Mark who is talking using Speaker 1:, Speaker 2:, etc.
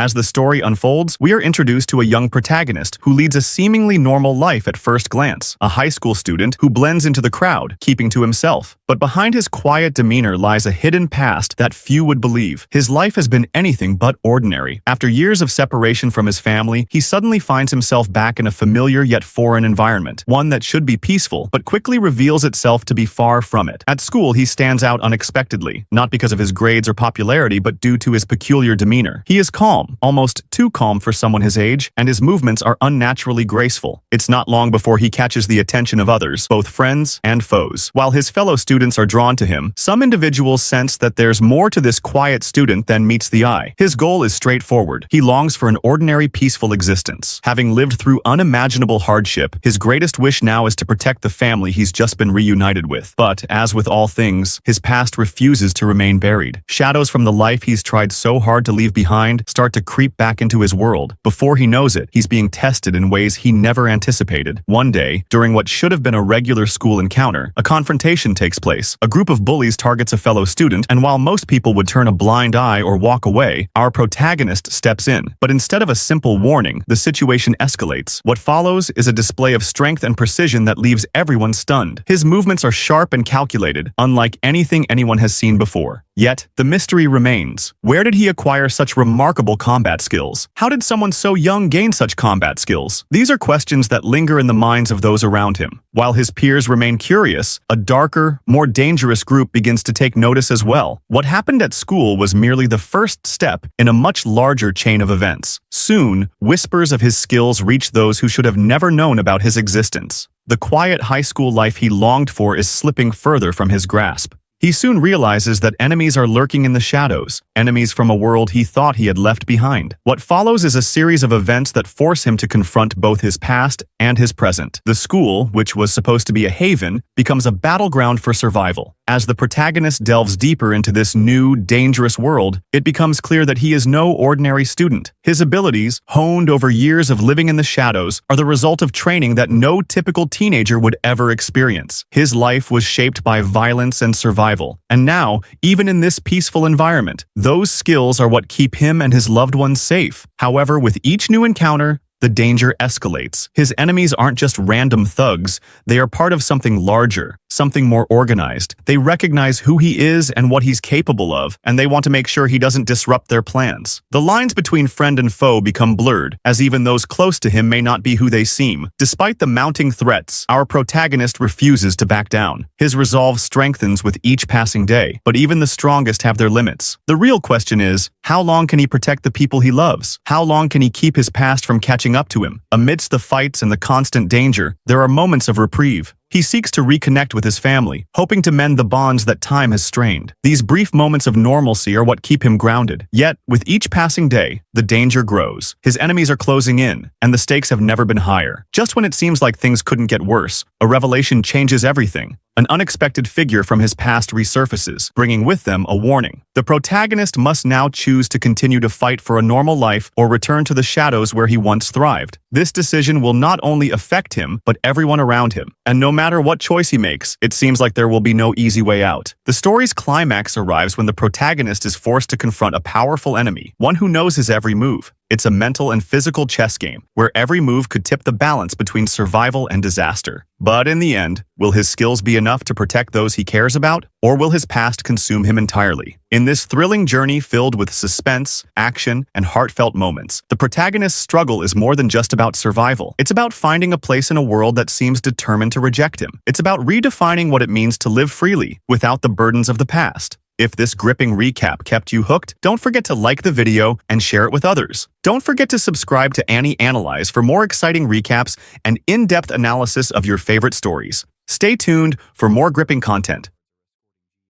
Speaker 1: As the story unfolds, we are introduced to a young protagonist who leads a seemingly normal life at first glance, a high school student who blends into the crowd, keeping to himself. But behind his quiet demeanor lies a hidden past that few would believe. His life has been anything but ordinary. After years of separation from his family, he suddenly finds himself back in a familiar yet foreign environment, one that should be peaceful, but quickly reveals itself to be far from it. At school, he stands out unexpectedly, not because of his grades or popularity, but due to his peculiar demeanor. He is calm, almost too calm for someone his age, and his movements are unnaturally graceful. It's not long before he catches the attention of others, both friends and foes. While his fellow students are drawn to him, some individuals sense that there's more to this quiet student than meets the eye. His goal is straightforward. He longs for an ordinary, peaceful existence. Having lived through unimaginable hardship, his greatest wish now is to protect the family he's just been reunited with. But, as with all things, his past refuses to remain buried. Shadows from the life he's tried so hard to leave behind start to creep back into his world. Before he knows it, he's being tested in ways he never anticipated. One day, during what should have been a regular school encounter, a confrontation takes place. A group of bullies targets a fellow student, and while most people would turn a blind eye or walk away, our protagonist steps in. But instead of a simple warning, the situation escalates. What follows is a display of strength and precision that leaves everyone stunned. His movements are sharp and calculated, unlike anything anyone has seen before. Yet, the mystery remains. Where did he acquire such remarkable combat skills? How did someone so young gain such combat skills? These are questions that linger in the minds of those around him. While his peers remain curious, a darker, more dangerous group begins to take notice as well. What happened at school was merely the first step in a much larger chain of events. Soon, whispers of his skills reach those who should have never known about his existence. The quiet high school life he longed for is slipping further from his grasp. He soon realizes that enemies are lurking in the shadows, enemies from a world he thought he had left behind. What follows is a series of events that force him to confront both his past and his present. The school, which was supposed to be a haven, becomes a battleground for survival. As the protagonist delves deeper into this new, dangerous world, it becomes clear that he is no ordinary student. His abilities, honed over years of living in the shadows, are the result of training that no typical teenager would ever experience. His life was shaped by violence and survival, and now, even in this peaceful environment, those skills are what keep him and his loved ones safe. However, with each new encounter, the danger escalates. His enemies aren't just random thugs, they are part of something larger, something more organized. They recognize who he is and what he's capable of, and they want to make sure he doesn't disrupt their plans. The lines between friend and foe become blurred, as even those close to him may not be who they seem. Despite the mounting threats, our protagonist refuses to back down. His resolve strengthens with each passing day, but even the strongest have their limits. The real question is, how long can he protect the people he loves? How long can he keep his past from catching up to him? Amidst the fights and the constant danger, there are moments of reprieve. He seeks to reconnect with his family, hoping to mend the bonds that time has strained. These brief moments of normalcy are what keep him grounded. Yet, with each passing day, the danger grows. His enemies are closing in, and the stakes have never been higher. Just when it seems like things couldn't get worse, a revelation changes everything. An unexpected figure from his past resurfaces, bringing with them a warning. The protagonist must now choose to continue to fight for a normal life or return to the shadows where he once thrived. This decision will not only affect him, but everyone around him. And no matter what choice he makes, it seems like there will be no easy way out. The story's climax arrives when the protagonist is forced to confront a powerful enemy, one who knows his every move. It's a mental and physical chess game, where every move could tip the balance between survival and disaster. But in the end, will his skills be enough to protect those he cares about, or will his past consume him entirely? In this thrilling journey filled with suspense, action, and heartfelt moments, the protagonist's struggle is more than just about survival. It's about finding a place in a world that seems determined to reject him. It's about redefining what it means to live freely, without the burdens of the past. If this gripping recap kept you hooked, don't forget to like the video and share it with others. Don't forget to subscribe to Annie Analyze for more exciting recaps and in-depth analysis of your favorite stories. Stay tuned for more gripping content.